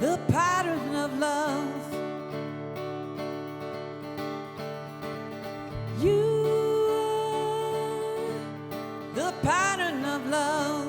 the pattern of love. You are the pattern of love.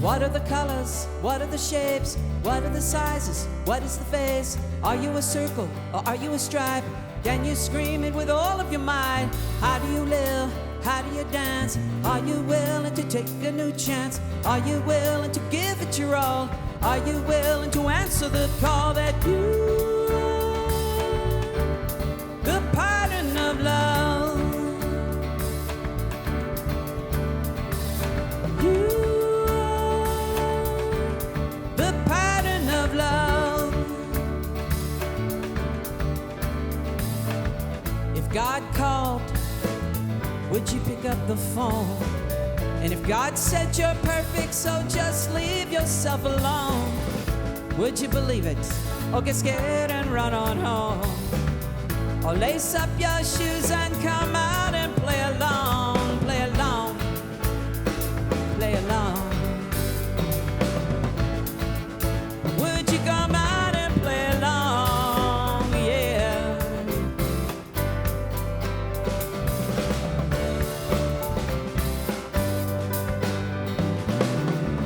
What are the colors? What are the shapes? What are the sizes? What is the face? Are you a circle or are you a stripe? Can you scream it with all of your might? How do you live? How do you dance? Are you willing to take a new chance? Are you willing to give it your all? Are you willing to answer the call that you are the pattern of love? You are the pattern of love. If God called, would you pick up the phone? And if God said you're perfect, so just leave yourself alone, would you believe it? Or get scared and run on home? Or lace up your shoes and come out and play along, play along, play along? Would you come out and play along? Yeah.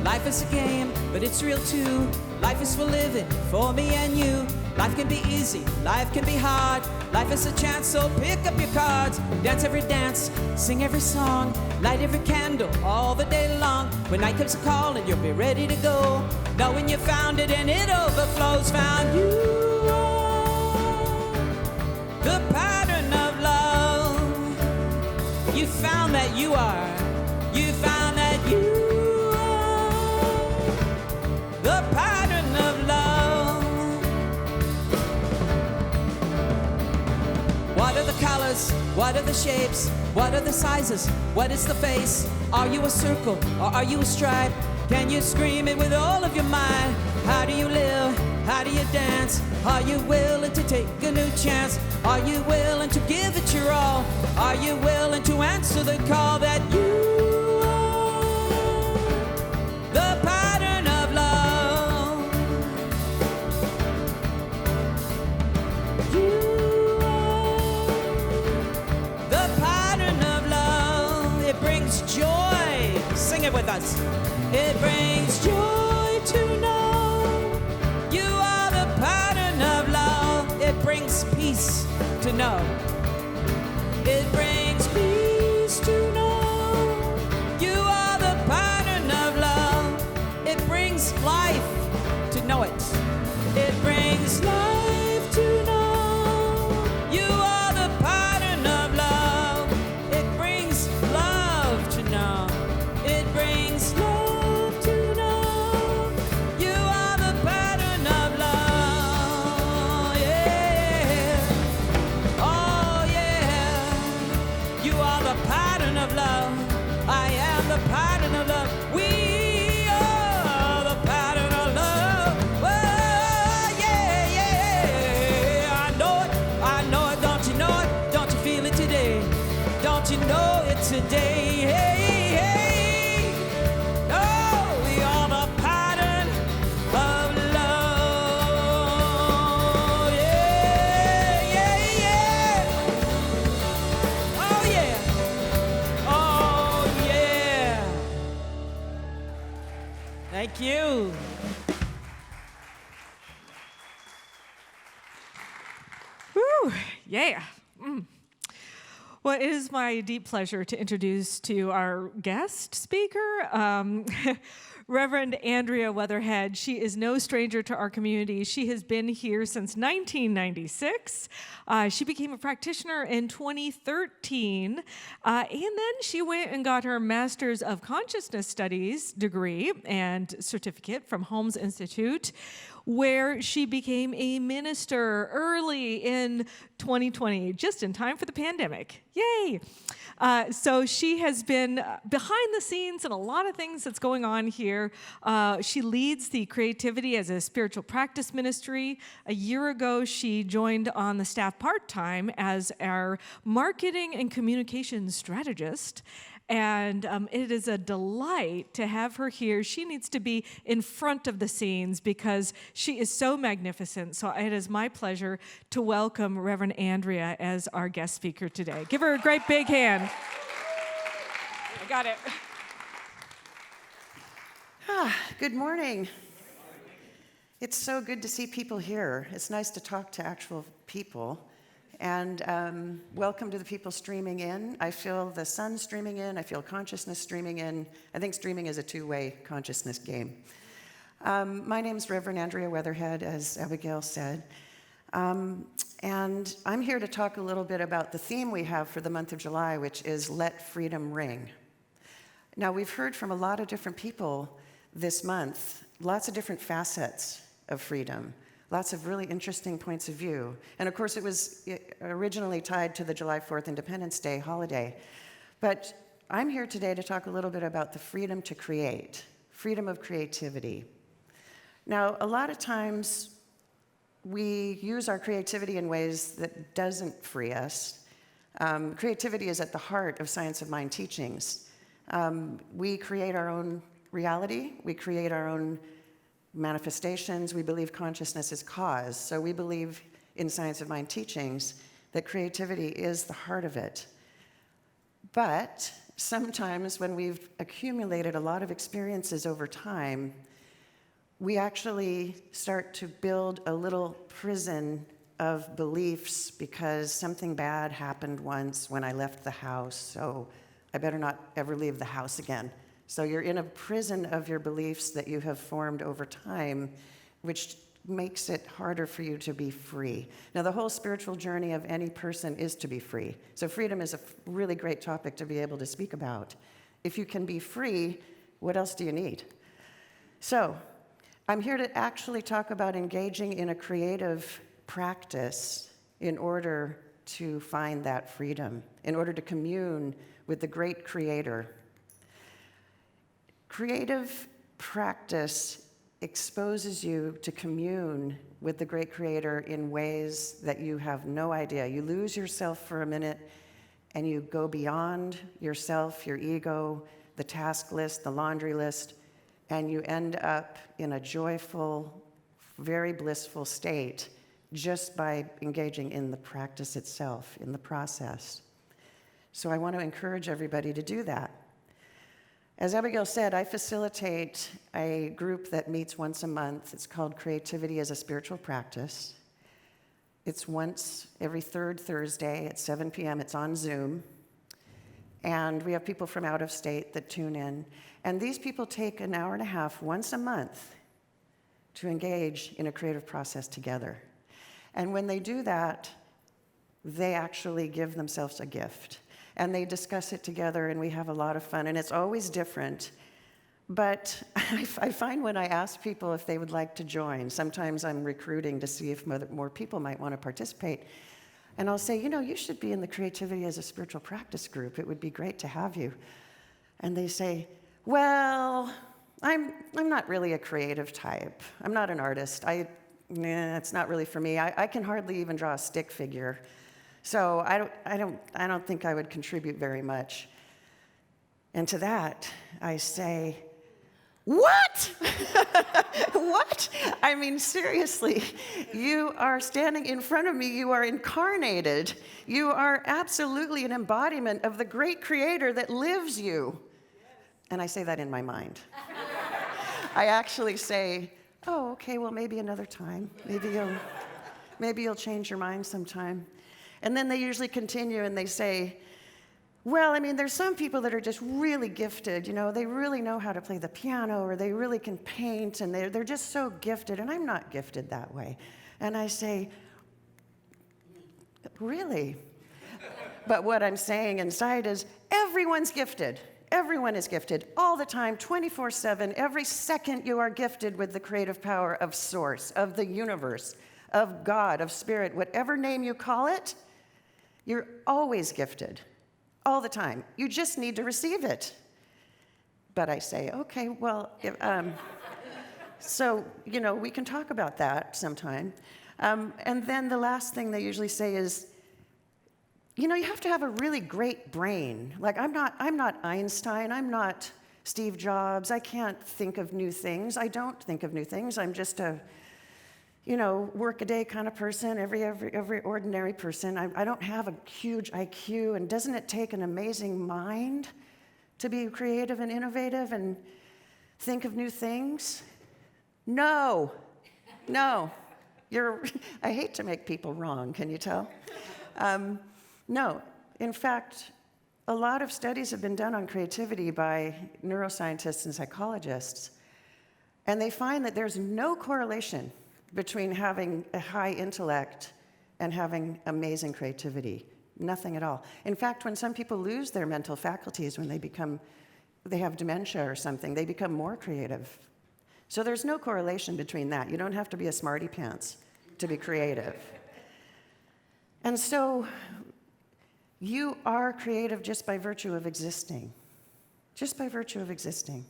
Life is a game, but it's real too. Life is for living, for me and you. Life can be easy, life can be hard. Life is a chance, so pick up your cards. Dance every dance, sing every song, light every candle all the day long. When night comes a call and you'll be ready to go, knowing you found it and it overflows. Found you are the pattern of love. You found that you are. You found that you the pattern of love. What are the colors? What are the shapes? What are the sizes? What is the face? Are you a circle or are you a stripe? Can you scream it with all of your might? How do you live? How do you dance? Are you willing to take a new chance? Are you willing to give it your all? Are you willing to answer the call that you are the pattern of love? You are the pattern of love. It brings joy. Sing it with us. It brings joy to know you are the pattern of love. It brings peace to know. It brings peace to know you are the pattern of love. It brings life to know it. It brings life to know you are the pattern of love. It brings love to know. It brings love to know you are the pattern of love. Yeah. Oh yeah. You are the pattern of love. I am the pattern of love. We are the pattern of love. Oh, yeah, yeah. I know it. I know it. Don't you know it? Don't you feel it today? Don't you know it today? Hey, hey. Oh, we are the pattern of love. Yeah, yeah, yeah. Oh, yeah. Oh, yeah. Thank you. Woo, yeah. Well, it is my deep pleasure to introduce to you our guest speaker, Reverend Andrea Weatherhead. She is no stranger to our community. She has been here since 1996. She became a practitioner in 2013, and then she went and got her Master's of Consciousness Studies degree and certificate from Holmes Institute, where she became a minister early in 2020, just in time for the pandemic. Yay! So she has been behind the scenes in a lot of things that's going on here. She leads the Creativity as a spiritual practice ministry. A year ago, she joined on the staff part-time as our marketing and communications strategist. And it is a delight to have her here. She needs to be in front of the scenes because she is so magnificent. So it is my pleasure to welcome Reverend Andrea as our guest speaker today. Give her a great big hand. I got it. Good morning. It's so good to see people here. It's nice to talk to actual people. And welcome to the people streaming in. I feel the sun streaming in. I feel consciousness streaming in. I think streaming is a two-way consciousness game. My name's Reverend Andrea Weatherhead, as Abigail said. And I'm here to talk a little bit about the theme we have for the month of July, which is Let Freedom Ring. Now, we've heard from a lot of different people this month, lots of different facets of freedom, lots of really interesting points of view. And of course, it was originally tied to the July 4th Independence Day holiday. But I'm here today to talk a little bit about the freedom to create, freedom of creativity. Now, a lot of times, we use our creativity in ways that doesn't free us. Creativity is at the heart of science of mind teachings. We create our own reality. We create our own manifestations. We believe consciousness is cause. So we believe in science of mind teachings that creativity is the heart of it. But sometimes when we've accumulated a lot of experiences over time, we actually start to build a little prison of beliefs because something bad happened once when I left the house, so I better not ever leave the house again. So you're in a prison of your beliefs that you have formed over time, which makes it harder for you to be free. Now, the whole spiritual journey of any person is to be free. So freedom is a really great topic to be able to speak about. If you can be free, what else do you need? So I'm here to actually talk about engaging in a creative practice in order to find that freedom, in order to commune with the great creator. Creative practice exposes you to commune with the great creator in ways that you have no idea. You lose yourself for a minute and you go beyond yourself, your ego, the task list, the laundry list, and you end up in a joyful, very blissful state just by engaging in the practice itself, in the process. So I want to encourage everybody to do that. As Abigail said, I facilitate a group that meets once a month. It's called Creativity as a Spiritual Practice. It's once every third Thursday at 7 p.m. It's on Zoom. And we have people from out of state that tune in. And these people take an hour and a half once a month to engage in a creative process together. And when they do that, they actually give themselves a gift. And they discuss it together, and we have a lot of fun. And it's always different. But I find when I ask people if they would like to join, sometimes I'm recruiting to see if more people might want to participate. And I'll say, you should be in the Creativity as a Spiritual Practice group. It would be great to have you. And they say, well, I'm not really a creative type. I'm not an artist. It's not really for me. I can hardly even draw a stick figure. So I don't think I would contribute very much. And to that, I say, what? What? I mean, seriously, you are standing in front of me. You are incarnated. You are absolutely an embodiment of the great creator that lives you. And I say that in my mind. I actually say, oh, okay, well, maybe another time. Maybe you'll change your mind sometime. And then they usually continue and they say, well, I mean, there's some people that are just really gifted, they really know how to play the piano or they really can paint and they're just so gifted, and I'm not gifted that way. And I say, really? But what I'm saying inside is everyone's gifted. Everyone is gifted all the time, 24/7. Every second you are gifted with the creative power of Source, of the universe, of God, of Spirit, whatever name you call it. You're always gifted, all the time. You just need to receive it. But I say, okay, well, so, we can talk about that sometime. And then the last thing they usually say is, you have to have a really great brain. Like, I'm not Einstein, I'm not Steve Jobs, I can't think of new things. I don't think of new things. I'm just a, work-a-day kind of person, every ordinary person. I don't have a huge IQ, and doesn't it take an amazing mind to be creative and innovative and think of new things? No. I hate to make people wrong, can you tell? No. In fact, a lot of studies have been done on creativity by neuroscientists and psychologists, and they find that there's no correlation between having a high intellect and having amazing creativity. Nothing at all. In fact, when some people lose their mental faculties, when they have dementia or something, they become more creative. So there's no correlation between that. You don't have to be a smarty pants to be creative. And so you are creative just by virtue of existing. Just by virtue of existing.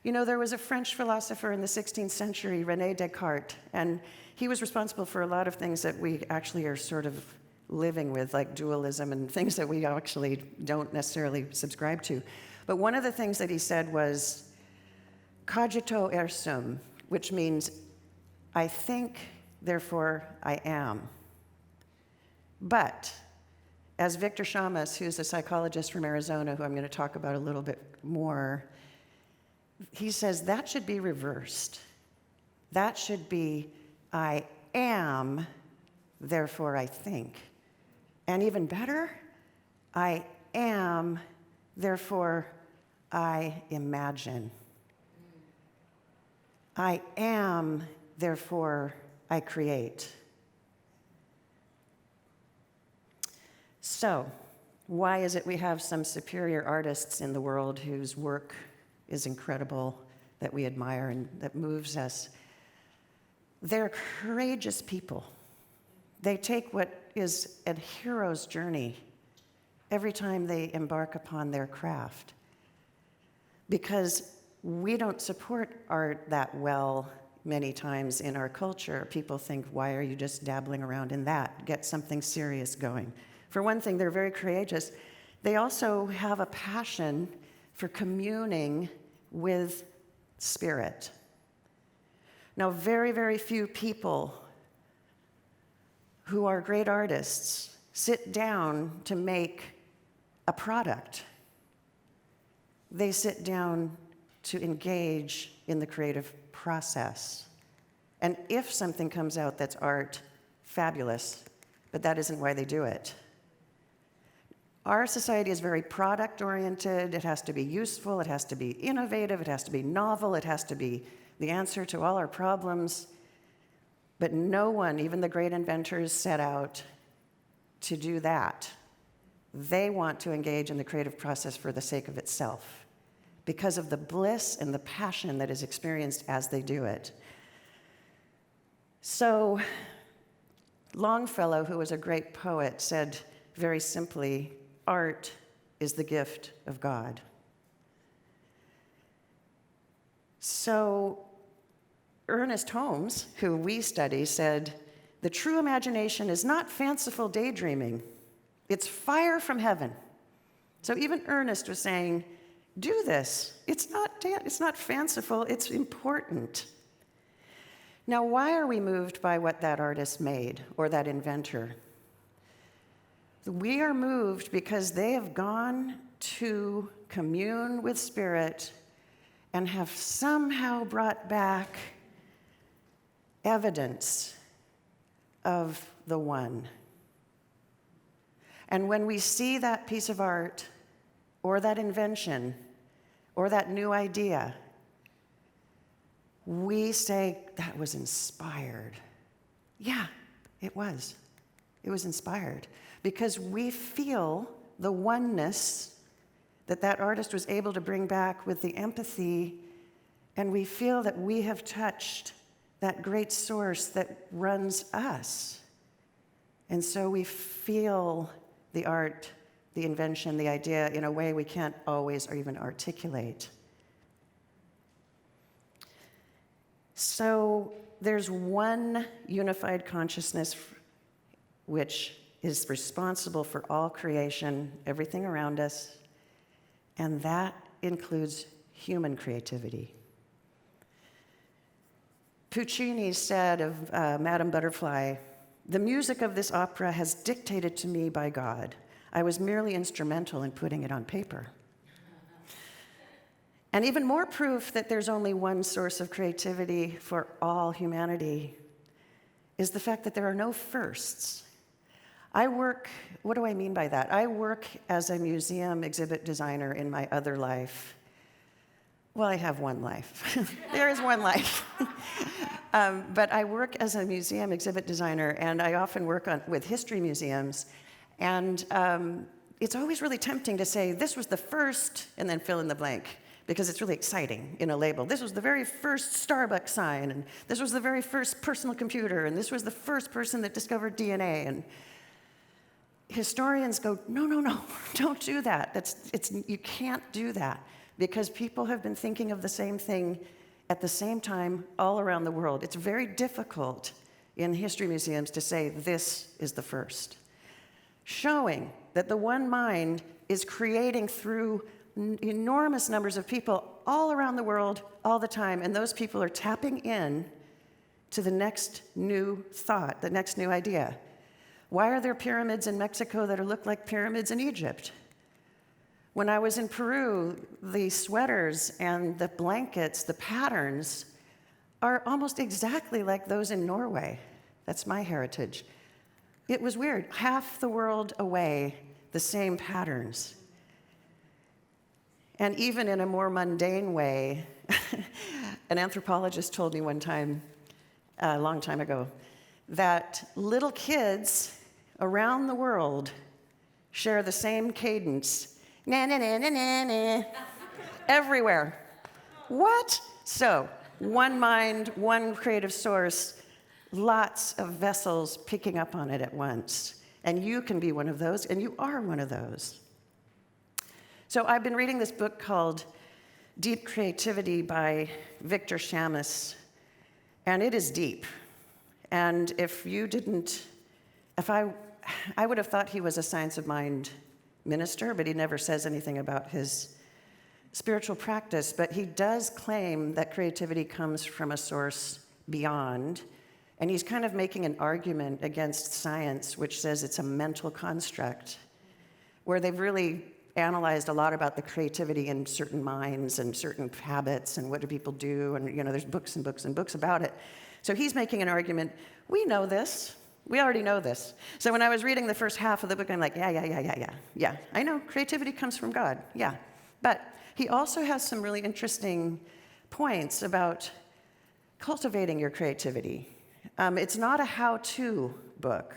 There was a French philosopher in the 16th century, René Descartes, and he was responsible for a lot of things that we actually are sort of living with, like dualism and things that we actually don't necessarily subscribe to. But one of the things that he said was, cogito ergo sum, which means, I think, therefore I am. But, as Victor Shamus, who's a psychologist from Arizona, who I'm going to talk about a little bit more, he says that should be reversed. That should be, I am, therefore I think. And even better, I am, therefore I imagine. I am, therefore I create. So, why is it we have some superior artists in the world whose work is incredible, that we admire and that moves us? They're courageous people. They take what is a hero's journey every time they embark upon their craft. Because we don't support art that well many times in our culture. People think, why are you just dabbling around in that? Get something serious going. For one thing, they're very courageous. They also have a passion for communing with spirit. Now, very, very few people who are great artists sit down to make a product. They sit down to engage in the creative process. And if something comes out that's art, fabulous, but that isn't why they do it. Our society is very product-oriented. It has to be useful, it has to be innovative, it has to be novel, it has to be the answer to all our problems. But no one, even the great inventors, set out to do that. They want to engage in the creative process for the sake of itself, because of the bliss and the passion that is experienced as they do it. So, Longfellow, who was a great poet, said very simply, art is the gift of God. So, Ernest Holmes, who we study, said, the true imagination is not fanciful daydreaming, it's fire from heaven. So even Ernest was saying, do this. It's not fanciful, it's important. Now, why are we moved by what that artist made or that inventor? We are moved because they have gone to commune with spirit and have somehow brought back evidence of the one. And when we see that piece of art or that invention or that new idea, we say, that was inspired. Yeah, it was. It was inspired. Because we feel the oneness that that artist was able to bring back with the empathy, and we feel that we have touched that great source that runs us. And so we feel the art, the invention, the idea in a way we can't always or even articulate. So there's one unified consciousness which is responsible for all creation, everything around us, and that includes human creativity. Puccini said of Madame Butterfly, "The music of this opera has dictated to me by God. I was merely instrumental in putting it on paper." And even more proof that there's only one source of creativity for all humanity is the fact that there are no firsts. What do I mean by that? I work as a museum exhibit designer in my other life. Well, I have one life. There is one life. But I work as a museum exhibit designer, and I often work with history museums. And it's always really tempting to say, this was the first, and then fill in the blank, because it's really exciting in a label. This was the very first Starbucks sign, and this was the very first personal computer, and this was the first person that discovered DNA. And historians go, no, don't do that. You can't do that, because people have been thinking of the same thing at the same time all around the world. It's very difficult in history museums to say this is the first. Showing that the one mind is creating through enormous numbers of people all around the world all the time, and those people are tapping in to the next new thought, the next new idea. Why are there pyramids in Mexico that look like pyramids in Egypt? When I was in Peru, the sweaters and the blankets, the patterns, are almost exactly like those in Norway. That's my heritage. It was weird. Half the world away, the same patterns. And even in a more mundane way, an anthropologist told me one time, a long time ago, that little kids around the world share the same cadence. Na, na, na, na, na, na. Everywhere. What? So, one mind, one creative source, lots of vessels picking up on it at once. And you can be one of those, and you are one of those. So I've been reading this book called Deep Creativity by Victor Shamus, and it is deep. And I would have thought he was a science of mind minister, but he never says anything about his spiritual practice. But he does claim that creativity comes from a source beyond, and he's kind of making an argument against science, which says it's a mental construct, where they've really analyzed a lot about the creativity in certain minds and certain habits and what do people do, and there's books and books and books about it. So he's making an argument, we know this, we already know this. So when I was reading the first half of the book, I'm like, yeah, I know, creativity comes from God, yeah. But he also has some really interesting points about cultivating your creativity. It's not a how-to book,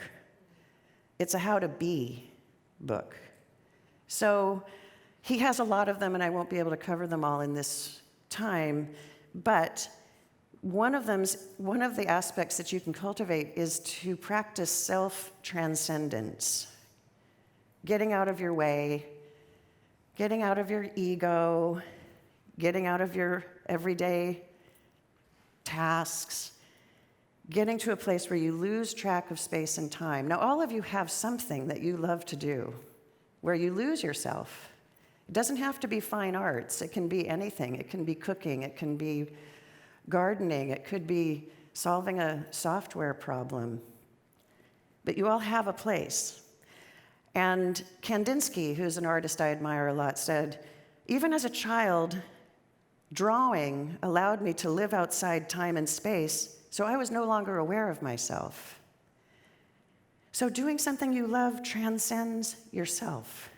it's a how-to-be book. So he has a lot of them, and I won't be able to cover them all in this time, but one of the aspects that you can cultivate is to practice self-transcendence, getting out of your way, getting out of your ego, getting out of your everyday tasks, getting to a place where you lose track of space and time. Now, all of you have something that you love to do, where you lose yourself. It doesn't have to be fine arts. It can be anything. It can be cooking. It can be gardening. It could be solving a software problem. But you all have a place. And Kandinsky, who's an artist I admire a lot, said, even as a child, drawing allowed me to live outside time and space, so I was no longer aware of myself. So doing something you love transcends yourself.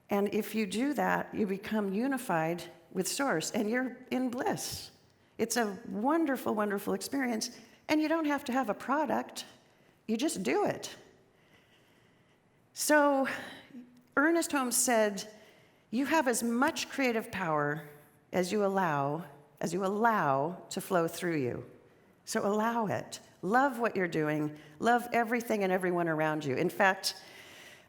And if you do that, you become unified with Source, and you're in bliss. It's a wonderful, wonderful experience, and you don't have to have a product. You just do it. So Ernest Holmes said, you have as much creative power as you allow to flow through you. So allow it. Love what you're doing. Love everything and everyone around you. In fact,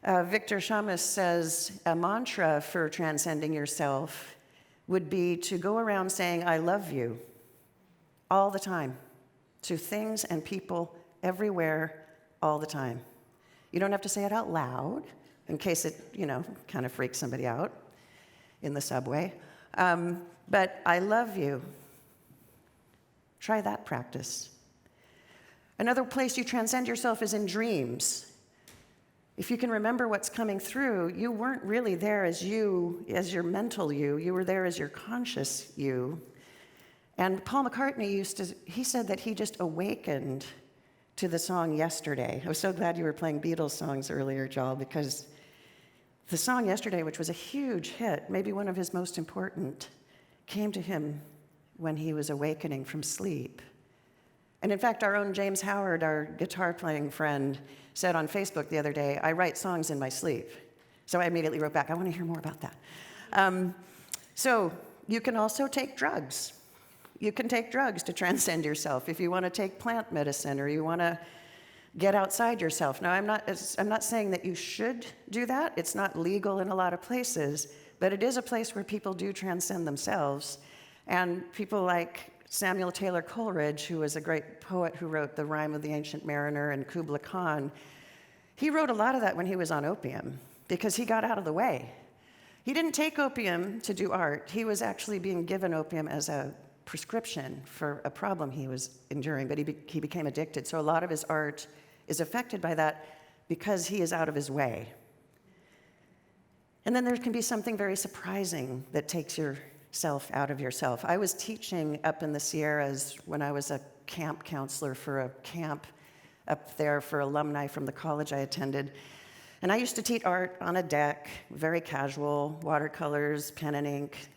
Victor Shamus says a mantra for transcending yourself would be to go around saying, I love you, all the time, to things and people everywhere, all the time. You don't have to say it out loud in case it, kind of freaks somebody out in the subway. But I love you. Try that practice. Another place you transcend yourself is in dreams. If you can remember what's coming through, you weren't really there as you, as your mental you. You were there as your conscious you. And Paul McCartney he said that he just awakened to the song Yesterday. I was so glad you were playing Beatles songs earlier, Joel, because the song Yesterday, which was a huge hit, maybe one of his most important, came to him when he was awakening from sleep. And in fact, our own James Howard, our guitar-playing friend, said on Facebook the other day, "I write songs in my sleep." So I immediately wrote back, I want to hear more about that. So you can also take drugs. You can take drugs to transcend yourself if you want to take plant medicine or you want to get outside yourself. Now, I'm not saying that you should do that. It's not legal in a lot of places, but it is a place where people do transcend themselves. And people like Samuel Taylor Coleridge, who was a great poet who wrote The Rime of the Ancient Mariner and Kubla Khan, he wrote a lot of that when he was on opium because he got out of the way. He didn't take opium to do art. He was actually being given opium as a prescription for a problem he was enduring, but he became addicted. So a lot of his art is affected by that because he is out of his way. And then there can be something very surprising that takes yourself out of yourself. I was teaching up in the Sierras when I was a camp counselor for a camp up there for alumni from the college I attended. And I used to teach art on a deck, very casual, watercolors, pen and ink.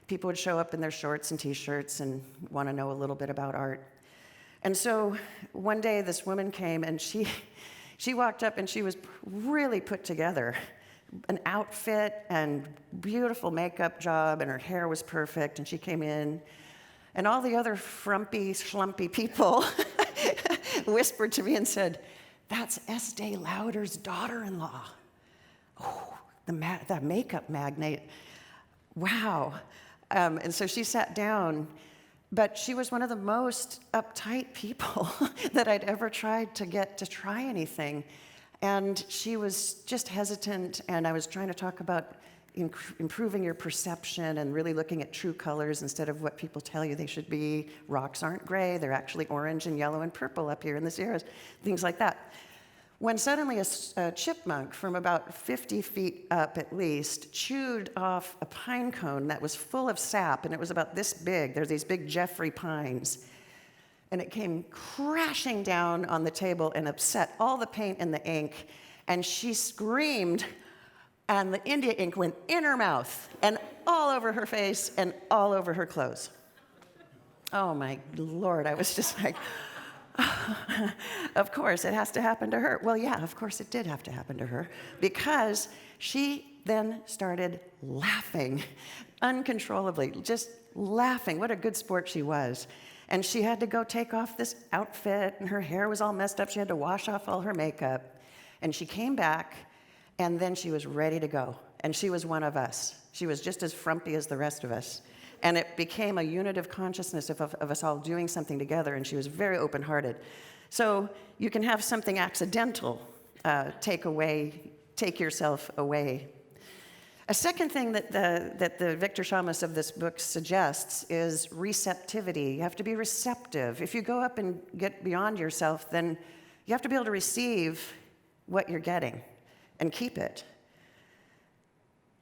People would show up in their shorts and t-shirts and want to know a little bit about art. And so one day this woman came and she walked up and she was really put together. An outfit and beautiful makeup job and her hair was perfect and she came in and all the other frumpy, schlumpy people whispered to me and said, "That's Estee Lauder's daughter-in-law." Oh, the makeup magnate. Wow. And so she sat down, but she was one of the most uptight people that I'd ever tried to get to try anything. And she was just hesitant, and I was trying to talk about improving your perception and really looking at true colors instead of what people tell you they should be. Rocks aren't gray, they're actually orange and yellow and purple up here in the Sierras, things like that. When suddenly a chipmunk from about 50 feet up at least chewed off a pine cone that was full of sap, and it was about this big. There's these big Jeffrey pines. And it came crashing down on the table and upset all the paint and the ink. And she screamed, and the India ink went in her mouth and all over her face and all over her clothes. Oh my Lord, I was just like, of course, it has to happen to her. Well, yeah, of course it did have to happen to her because she then started laughing uncontrollably, just laughing. What a good sport she was. And she had to go take off this outfit, and her hair was all messed up. She had to wash off all her makeup. And she came back, and then she was ready to go. And she was one of us. She was just as frumpy as the rest of us. And it became a unit of consciousness of us all doing something together, and she was very open-hearted. So you can have something accidental take yourself away. A second thing that the Victor Shamus of this book suggests is receptivity. You have to be receptive. If you go up and get beyond yourself, then you have to be able to receive what you're getting and keep it.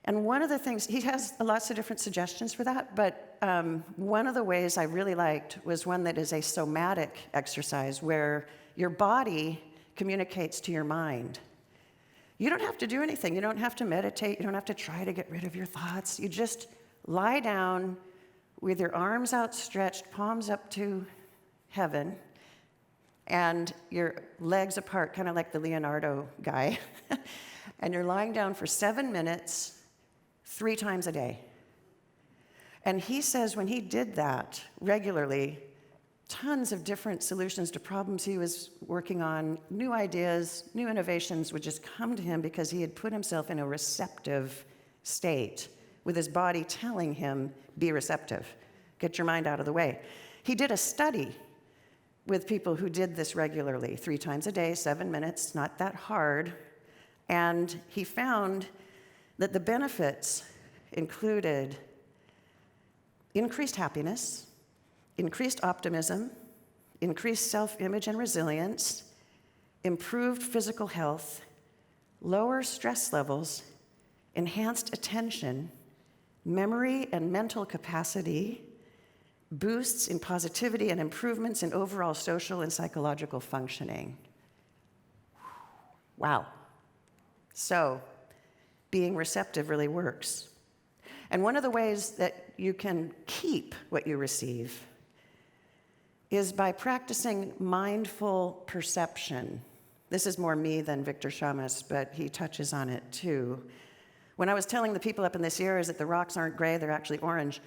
And one of the things, he has lots of different suggestions for that, but one of the ways I really liked was one that is a somatic exercise where your body communicates to your mind. You don't have to do anything. You don't have to meditate. You don't have to try to get rid of your thoughts. You just lie down with your arms outstretched, palms up to heaven, and your legs apart, kind of like the Leonardo guy. And you're lying down for 7 minutes, 3 times a day. And he says when he did that regularly, tons of different solutions to problems he was working on, new ideas, new innovations would just come to him because he had put himself in a receptive state with his body telling him, be receptive, get your mind out of the way. He did a study with people who did this regularly, 3 times a day, 7 minutes, not that hard. And he found that the benefits included increased happiness, increased optimism, increased self-image and resilience, improved physical health, lower stress levels, enhanced attention, memory and mental capacity, boosts in positivity and improvements in overall social and psychological functioning. Wow. So, being receptive really works. And one of the ways that you can keep what you receive is by practicing mindful perception. This is more me than Victor Shamus, but he touches on it too. When I was telling the people up in the Sierras that the rocks aren't gray, they're actually orange,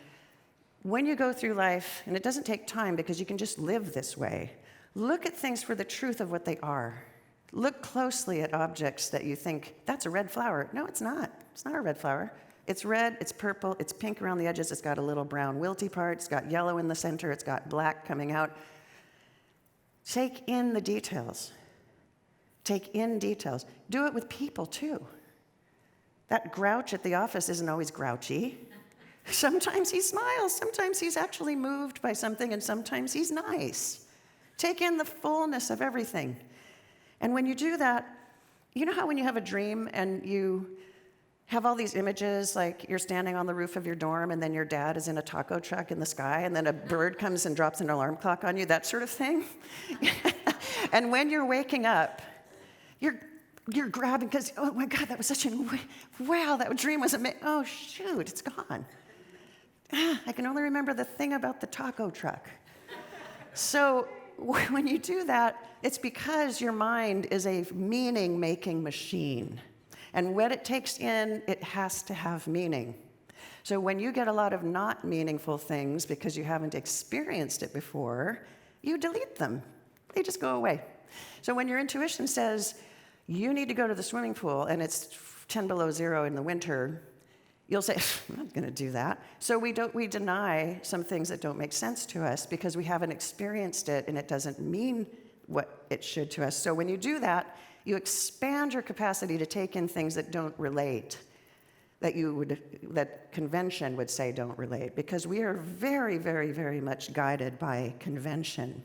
when you go through life, and it doesn't take time because you can just live this way, look at things for the truth of what they are. Look closely at objects that you think, that's a red flower. No, it's not. It's not a red flower. It's red, it's purple, it's pink around the edges, it's got a little brown wilty part, it's got yellow in the center, it's got black coming out. Take in the details. Take in details. Do it with people too. That grouch at the office isn't always grouchy. Sometimes he smiles, sometimes he's actually moved by something, and sometimes he's nice. Take in the fullness of everything. And when you do that, you know how when you have a dream and you have all these images, like you're standing on the roof of your dorm and then your dad is in a taco truck in the sky and then a bird comes and drops an alarm clock on you, that sort of thing? And when you're waking up, you're grabbing, because, oh my God, that was such wow, that dream was amazing. Oh shoot, it's gone. I can only remember the thing about the taco truck. So when you do that, it's because your mind is a meaning-making machine. And what it takes in, it has to have meaning. So when you get a lot of not meaningful things because you haven't experienced it before, you delete them. They just go away. So when your intuition says, you need to go to the swimming pool and it's 10 below zero in the winter, you'll say, I'm not going to do that. So we deny some things that don't make sense to us because we haven't experienced it and it doesn't mean what it should to us. So when you do that, you expand your capacity to take in things that don't relate, that convention would say don't relate, because we are very, very, very much guided by convention.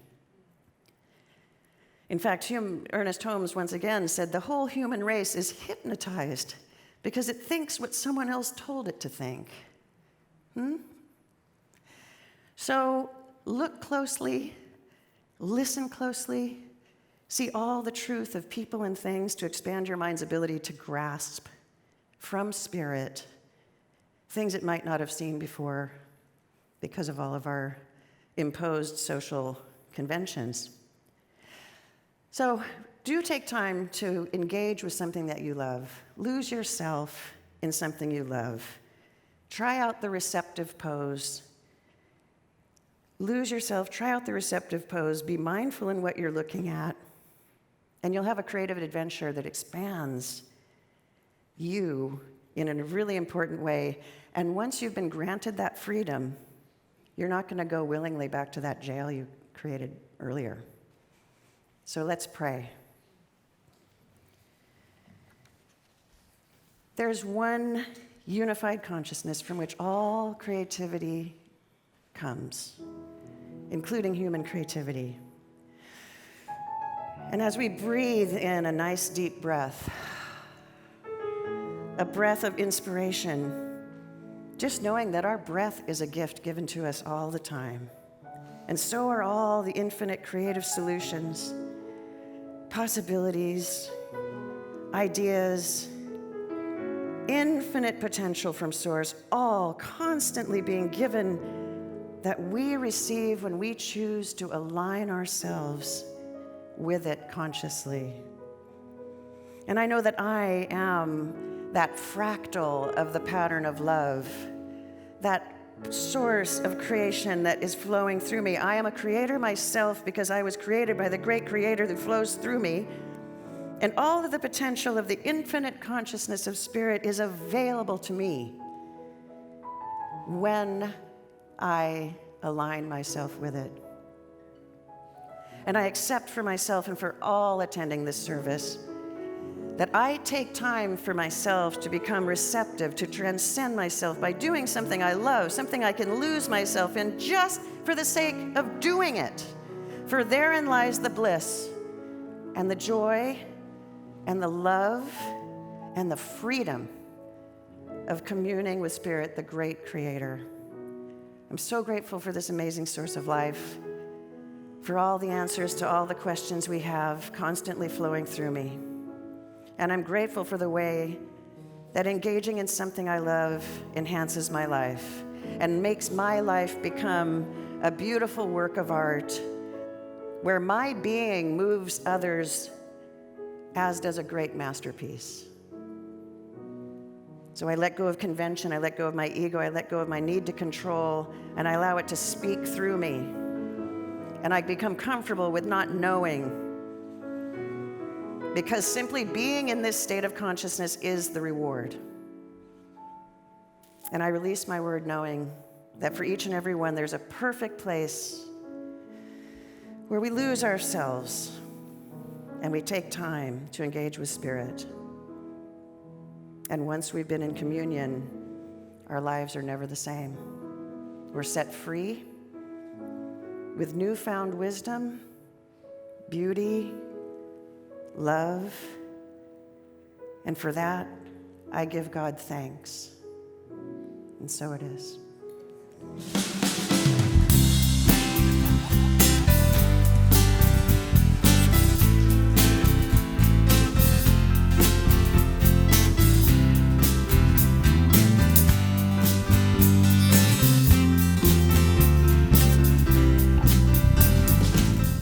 In fact, Ernest Holmes once again said the whole human race is hypnotized because it thinks what someone else told it to think. So look closely, listen closely, see all the truth of people and things to expand your mind's ability to grasp from spirit things it might not have seen before because of all of our imposed social conventions. So do take time to engage with something that you love. Lose yourself in something you love. Try out the receptive pose. Lose yourself, try out the receptive pose, be mindful in what you're looking at, and you'll have a creative adventure that expands you in a really important way. And once you've been granted that freedom, you're not going to go willingly back to that jail you created earlier. So let's pray. There's one unified consciousness from which all creativity comes, including human creativity. And as we breathe in a nice deep breath, a breath of inspiration, just knowing that our breath is a gift given to us all the time. And so are all the infinite creative solutions, possibilities, ideas, infinite potential from Source, all constantly being given that we receive when we choose to align ourselves with it consciously. And I know that I am that fractal of the pattern of love, that source of creation that is flowing through me. I am a creator myself because I was created by the great creator that flows through me. And all of the potential of the infinite consciousness of spirit is available to me when I align myself with it. And I accept for myself and for all attending this service that I take time for myself to become receptive, to transcend myself by doing something I love, something I can lose myself in just for the sake of doing it. For therein lies the bliss and the joy and the love and the freedom of communing with Spirit, the great creator. I'm so grateful for this amazing source of life, for all the answers to all the questions we have constantly flowing through me. And I'm grateful for the way that engaging in something I love enhances my life and makes my life become a beautiful work of art where my being moves others, as does a great masterpiece. So I let go of convention, I let go of my ego, I let go of my need to control, and I allow it to speak through me. And I become comfortable with not knowing, because simply being in this state of consciousness is the reward. And I release my word knowing that for each and every one, there's a perfect place where we lose ourselves and we take time to engage with Spirit. And once we've been in communion, our lives are never the same. We're set free with newfound wisdom, beauty, love, and for that, I give God thanks. And so it is.